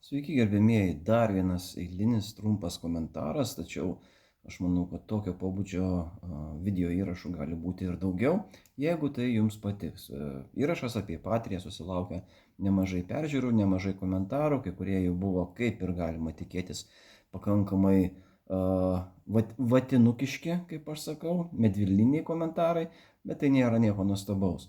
Sveiki, gerbėmieji, dar vienas eilinis trumpas komentaras, tačiau aš manau, kad tokio pobūdžio video įrašų gali būti ir daugiau, jeigu tai jums patiks. Įrašas apie Patriją susilaukė nemažai peržiūrų, nemažai komentarų, kai kurie jų buvo, kaip ir galima tikėtis, pakankamai vatinukiški, kaip aš sakau, medvilniniai komentarai, bet tai nėra nieko nuostabaus.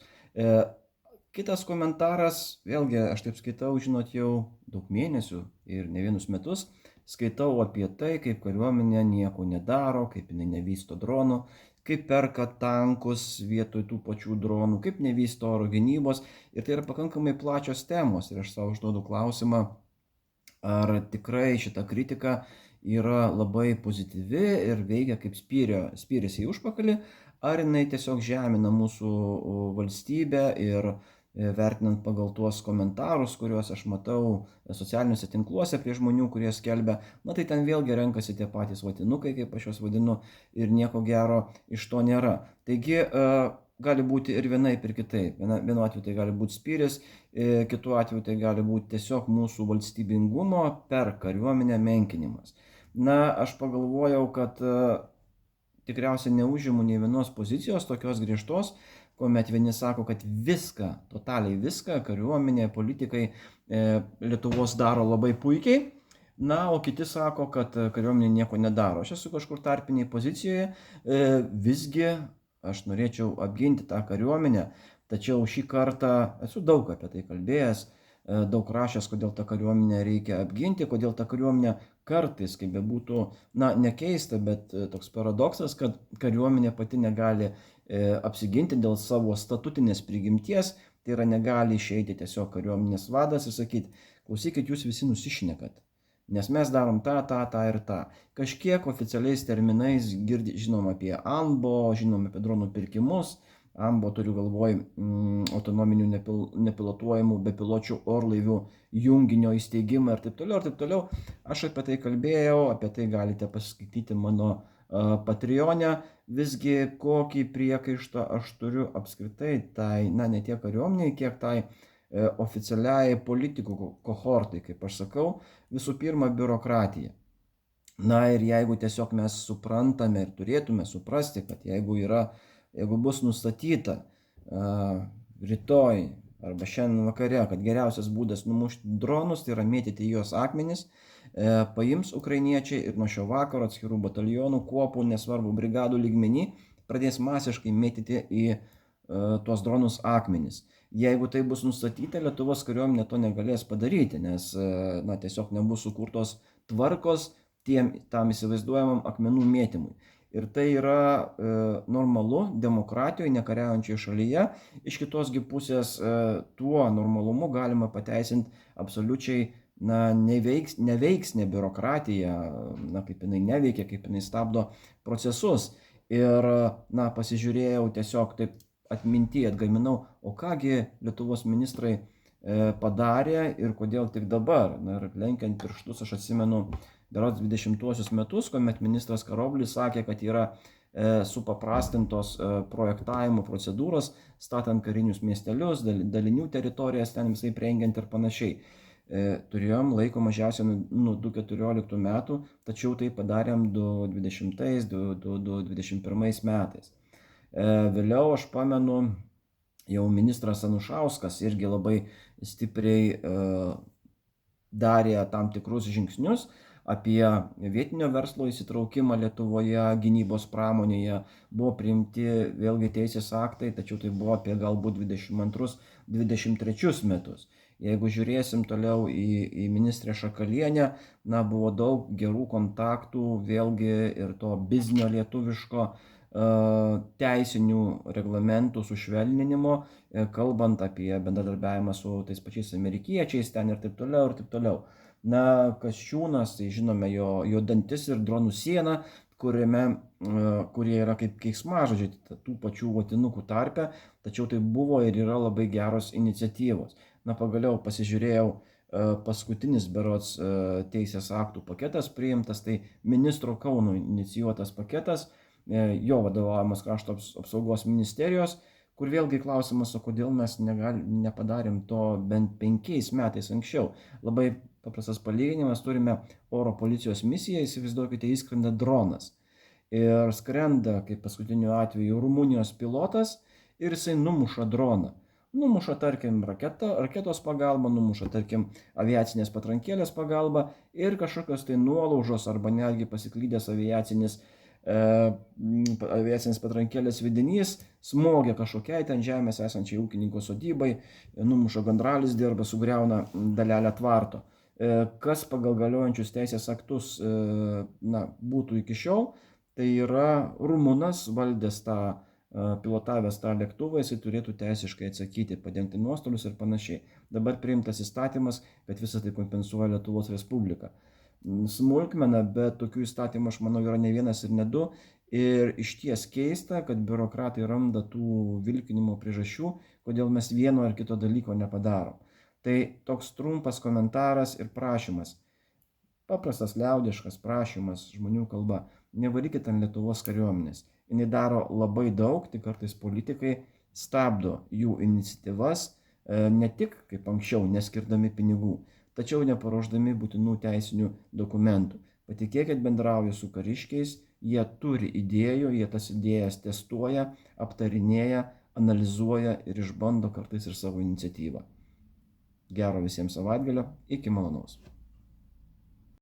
Kitas komentaras, vėlgi aš taip skaitau, žinot, jau daug mėnesių ir ne vienus metus, skaitau apie tai, kaip kariuomenė nieko nedaro, kaip jinai nevysto dronų, kaip perka tankus vietoj tų pačių dronų, kaip nevysto oro gynybos. Ir tai yra pakankamai plačios temos ir aš savo užduodu klausimą, ar tikrai šita kritika yra labai pozityvi ir veikia kaip spyris į užpakalį, ar jinai tiesiog žemina mūsų valstybę ir vertinant pagal tuos komentarus, kuriuos aš matau socialiniuose tinkluose prie žmonių, kurie skelbia, na tai ten vėlgi renkasi tie patys vatinukai, kaip aš juos vadinu, ir nieko gero iš to nėra. Taigi gali būti ir vienaip, ir kitaip. Vienu atveju tai gali būti spyris, kitu atveju tai gali būti tiesiog mūsų valstybingumo per kariuomenę menkinimas. Na, aš pagalvojau, kad tikriausiai neužimu nei vienos pozicijos tokios griežtos, kuomet vieni sako, kad viską, totaliai viską, kariuomenė, politikai Lietuvos daro labai puikiai, na, o kiti sako, kad kariuomenė nieko nedaro. Aš esu kažkur tarpinėje pozicijoje, visgi aš norėčiau apginti tą kariuomenę, tačiau šį kartą esu daug apie tai kalbėjęs, daug rašęs, kodėl tą kariuomenę reikia apginti, kodėl tą kariuomenę kartais, kaip bebūtų, na, nekeista, bet toks paradoksas, kad kariuomenė pati negali apsiginti dėl savo statutinės prigimties, tai yra negali išeiti tiesiog kariuomenės vadas ir sakyti, klausykit, jūs visi nusišnekat, nes mes darom tą ir tą. Kažkiek oficialiais terminais žinom apie ANBO, žinom apie dronų pirkimus, ANBO turiu galvoj autonominių nepilotuojamų bepiločių orlaivių junginio įsteigimą ir taip toliau, ir taip toliau. Aš apie tai kalbėjau, apie tai galite paskaityti mano Patreon'e. Visgi kokį priekaištą aš turiu apskritai tai, na, ne tiek kariuomeniai, kiek tai oficialiai politikų kohortai, kaip aš sakau, visų pirma biurokratija. Na ir jeigu tiesiog mes suprantame ir turėtume suprasti, kad jeigu bus nustatyta rytoj arba šiandien vakare, kad geriausias būdas numušti dronus, tai yra mėtyti juos akmenis, paims ukrainiečiai ir nuo šio vakaro atskirų batalionų, kuopų, nesvarbu, brigadų lygmenį, pradės masiškai mėtyti į tuos dronus akmenis. Jeigu tai bus nustatyta, Lietuvos kariuomenė to negalės padaryti, nes na, tiesiog nebus sukurtos tvarkos tam įsivaizduojamam akmenų mėtymui. Ir tai yra normalu demokratijoje, nekariaujančioje šalyje. Iš kitosgi pusės tuo normalumu galima pateisinti absoliučiai neveiksnė biurokratija, kaip jinai neveikia, kaip jinai stabdo procesus. Ir pasižiūrėjau tiesiog taip atminti, atgaminau, o kągi Lietuvos ministrai padarė ir kodėl tik dabar. Ir lenkiant pirštus aš atsimenu berods 20-uosius metus, kuomet ministras Karoblis sakė, kad yra supaprastintos projektavimo procedūros, statant karinius miestelius, dalinių teritorijas, ten visai prengiant ir panašiai. Turėjom laiko mažiausiai nuo 2014 metų, tačiau tai padarėm 2020, 2021 metais. Vėliau aš pamenu, jau ministras Anušauskas irgi labai stipriai darė tam tikrus žingsnius apie vietinio verslo įsitraukimą Lietuvoje, gynybos pramonėje. Buvo priimti vėlgi teisės aktai, tačiau tai buvo apie galbūt 22-23 metus. Jeigu žiūrėsim toliau į ministrę Šakalienę, buvo daug gerų kontaktų, vėlgi ir to biznio lietuviško teisinių reglamentų sušvelninimo, kalbant apie bendradarbiavimą su tais pačiais amerikiečiais ten ir taip toliau, ir taip toliau. Kasčiūnas, tai žinome jo dantis ir dronų sieną, kurie yra kaip keiksmažodžiai tų pačių vatinukų tarpe, tačiau tai buvo ir yra labai geros iniciatyvos. Pagaliau pasižiūrėjau paskutinis berods teisės aktų paketas priimtas, tai ministro Kauno inicijuotas paketas, jo vadovaujamas krašto apsaugos ministerijos, kur vėlgi klausimas, o kodėl mes nepadarėm to bent 5 metais anksčiau. Labai paprastas palyginimas, turime oro policijos misiją, įsivaizduokite, įskrenda dronas. Ir skrenda, kaip paskutiniu atveju, Rumunijos pilotas ir jisai numuša droną. Numuša, tarkim, raketos pagalba, numuša, tarkim, aviacinės patrankėlės pagalba ir kažkokios tai nuolaužos arba netgi pasiklydęs aviacinės patrankėlės vidinys smogia kažkokiai ten žemės esančiai ūkininko sodybai, numuša gandralizdį arba sugriauna dalelę tvarto. Kas pagal galiojančius teisės aktus būtų iki šiol, tai yra rumunas valdęs pilotavęs tą lėktuvą, jisai turėtų teisiškai atsakyti, padengti nuostolius ir panašiai. Dabar priimtas įstatymas, kad visą tai kompensuoja Lietuvos Respublika. Smulkmena, bet tokių įstatymų, aš manau, yra ne vienas ir ne du. Ir iš ties keista, kad biurokratai randa tų vilkinimo priežasčių, kodėl mes vieno ar kito dalyko nepadarom. Tai toks trumpas komentaras ir prašymas. Paprastas liaudiškas prašymas žmonių kalba. Nevarykite ant Lietuvos kariuomenės. Jis daro labai daug, tik kartais politikai stabdo jų iniciatyvas, ne tik kaip anksčiau, neskirdami pinigų, tačiau neparuošdami būtinų teisinių dokumentų. Patikėkit, bendrauja su kariškiais, jie turi idėjų, jie tas idėjas testuoja, aptarinėja, analizuoja ir išbando kartais ir savo iniciatyvą. Gero visiems savaitgalio, iki malonaus.